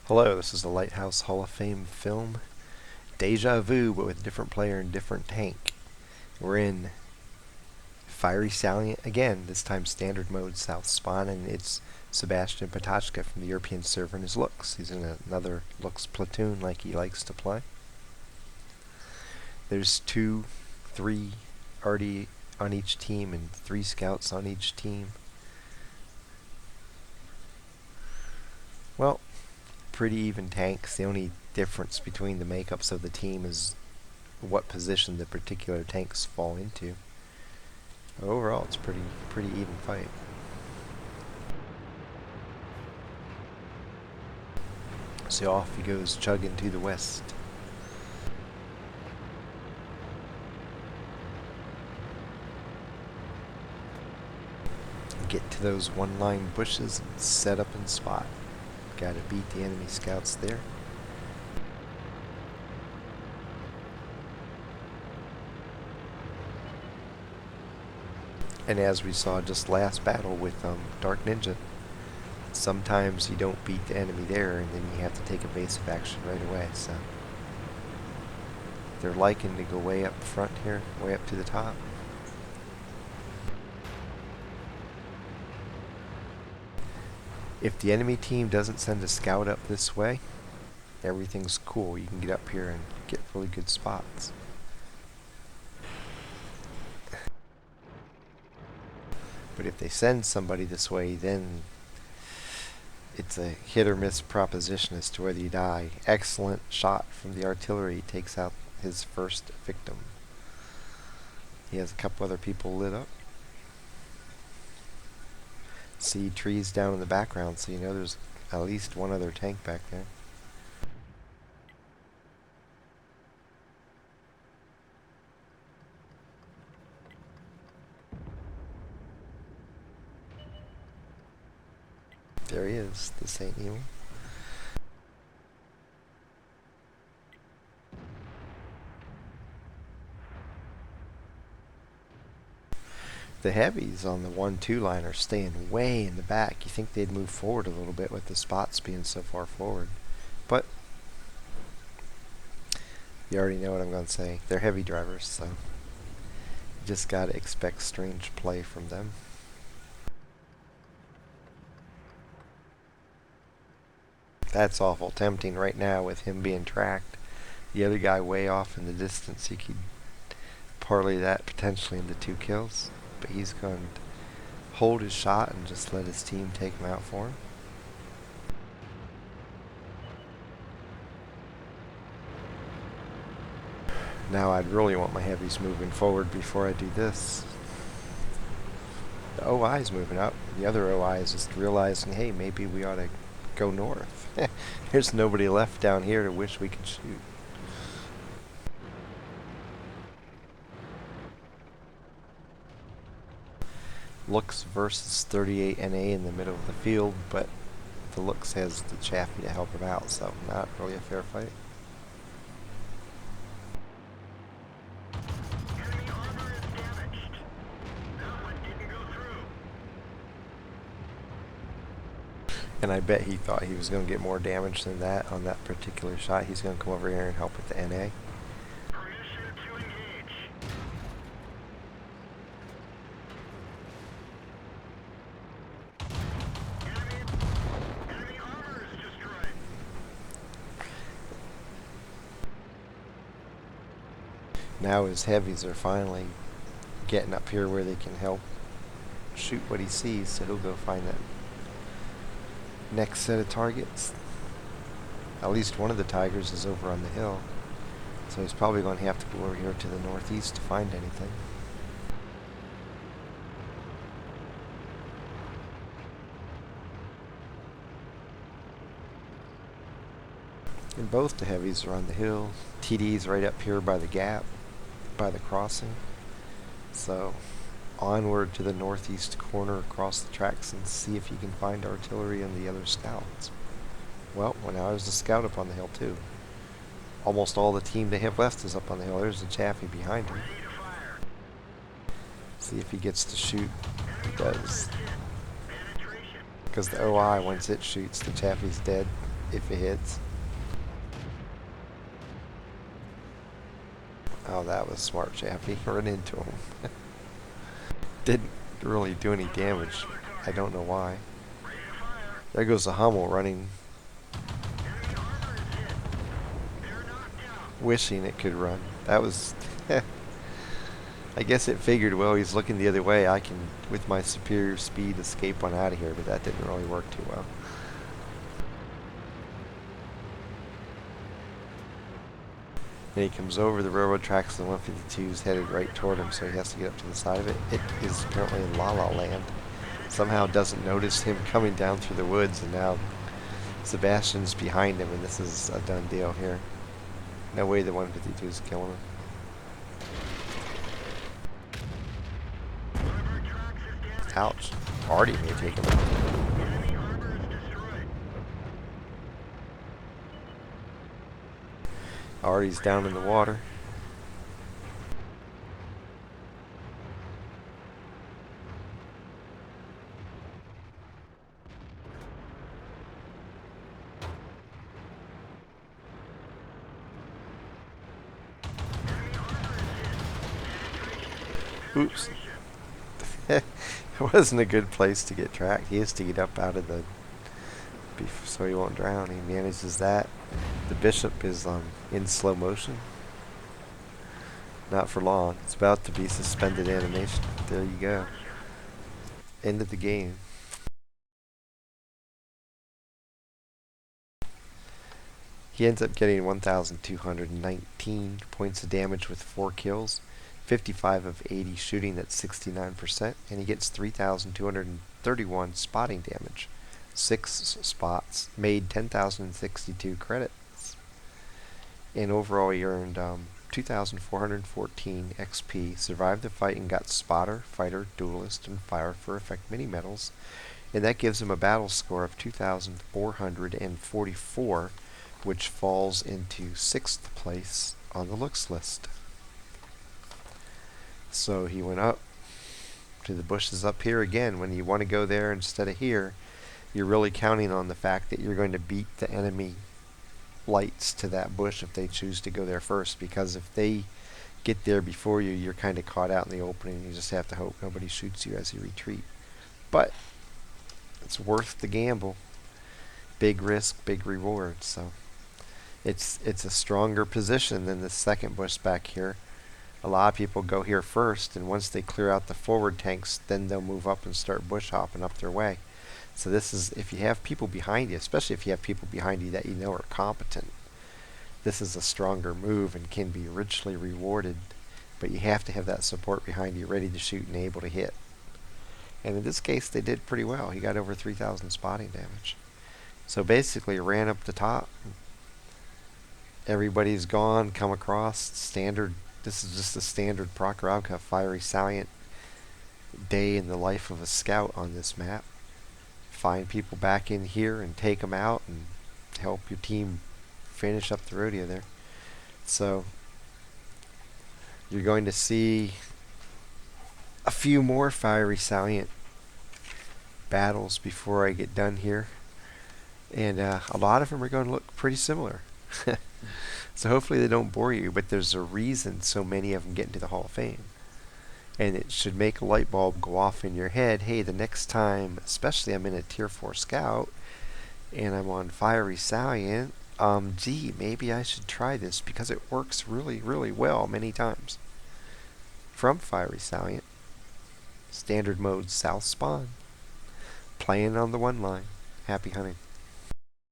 Hello, this is the Lighthouse Hall of Fame film Deja Vu, but with a different player and different tank. We're in Fiery Salient again, this time standard mode South Spawn, and it's sebastianpotachka from the European server and his Luchs. He's in another Luchs platoon like he likes to play. There's 3 already on each team and 3 scouts on each team. Well, pretty even tanks. The only difference between the makeups of the team is what position the particular tanks fall into. Overall, it's pretty even fight. So off he goes chugging to the west. Get to those one-line bushes and set up and spot. Gotta beat the enemy scouts there. And as we saw just last battle with Dark Ninja, sometimes you don't beat the enemy there and then you have to take evasive action right away. So they're liking to go way up front here, way up to the top. If the enemy team doesn't send a scout up this way, everything's cool. You can get up here and get really good spots. But if they send somebody this way, then it's a hit or miss proposition as to whether you die. Excellent shot from the artillery. Takes out his first victim. He has a couple other people lit up. See trees down in the background, so you know there's at least one other tank back there. There he is, the Saint Evil. The heavies on the 1-2 line are staying way in the back. You think they'd move forward a little bit with the spots being so far forward. But you already know what I'm going to say. They're heavy drivers, so you just got to expect strange play from them. That's awful tempting right now with him being tracked. The other guy way off in the distance. You could parlay that potentially into 2 kills. But he's going to hold his shot and just let his team take him out for him. Now I'd really want my heavies moving forward before I do this. The OI is moving up. The other OI is just realizing, hey, maybe we ought to go north. There's nobody left down here to wish we could shoot. Luchs versus 38 NA in the middle of the field, but the Luchs has the Chaffee to help him out, so not really a fair fight. Enemy armor is damaged. That one didn't go through. And I bet he thought he was going to get more damage than that on that particular shot. He's going to come over here and help with the NA. Permission to engage. Enemy armor is destroyed. Now his heavies are finally getting up here where they can help shoot what he sees, so he'll go find that next set of targets. At least one of the tigers is over on the hill, so he's probably going to have to go over here to the northeast to find anything. And both the heavies are on the hill. TD's right up here by the gap, by the crossing. So onward to the northeast corner across the tracks and see if you can find artillery and the other scouts. Well, now there's a scout up on the hill too. Almost all the team they have left is up on the hill. There's the Chaffee behind him. See if he gets to shoot. He does. Because the OI, once it shoots, the Chaffee's dead. if it hits. Oh, that was smart, Chappie. Run into him. Didn't really do any damage. I don't know why. There goes the Hummel running, wishing it could run. That was... I guess it figured, well, he's looking the other way. I can, with my superior speed, escape on out of here, but that didn't really work too well. And he comes over the railroad tracks, and the 152's headed right toward him, so he has to get up to the side of it. It is apparently in La La Land. Somehow doesn't notice him coming down through the woods, and now Sebastian's behind him, and this is a done deal here. No way the 152's killing him. Ouch. Already may take him out. Artie's down in the water. Oops. It wasn't a good place to get tracked. He has to get up out of the... so he won't drown. He manages that. The bishop is in slow motion. Not for long. It's about to be suspended animation. There you go. End of the game. He ends up getting 1,219 points of damage with 4 kills. 55 of 80 shooting, that's 69%, and he gets 3,231 spotting damage. 6 spots, made 10,062 credits. And overall he earned 2,414 XP, survived the fight and got Spotter, Fighter, Duelist, and Fire for Effect mini medals. And that gives him a battle score of 2,444, which falls into 6th place on the Luchs list. So he went up to the bushes up here again. When you want to go there instead of here, you're really counting on the fact that you're going to beat the enemy lights to that bush if they choose to go there first, because if they get there before you, you're kind of caught out in the opening. You just have to hope nobody shoots you as you retreat. But it's worth the gamble. Big risk, big reward. So it's a stronger position than the second bush back here. A lot of people go here first, and once they clear out the forward tanks, then they'll move up and start bush hopping up their way. So this is, if you have people behind you, especially if you have people behind you that you know are competent, this is a stronger move and can be richly rewarded. But you have to have that support behind you ready to shoot and able to hit. And in this case, they did pretty well. He got over 3,000 spotting damage. So basically, ran up the top. Everybody's gone, come across, standard. This is just a standard Prokhorovka fiery salient day in the life of a scout on this map. Find people back in here and take them out and help your team finish up the rodeo there. So you're going to see a few more fiery salient battles before I get done here, and a lot of them are going to look pretty similar. So hopefully they don't bore you, but there's a reason so many of them get into the Hall of Fame. And it should make a light bulb go off in your head. Hey, the next time, especially I'm in a Tier 4 Scout, and I'm on Fiery Salient, gee, maybe I should try this because it works really, really well many times. From Fiery Salient, Standard Mode South Spawn, playing on the 1 line. Happy hunting.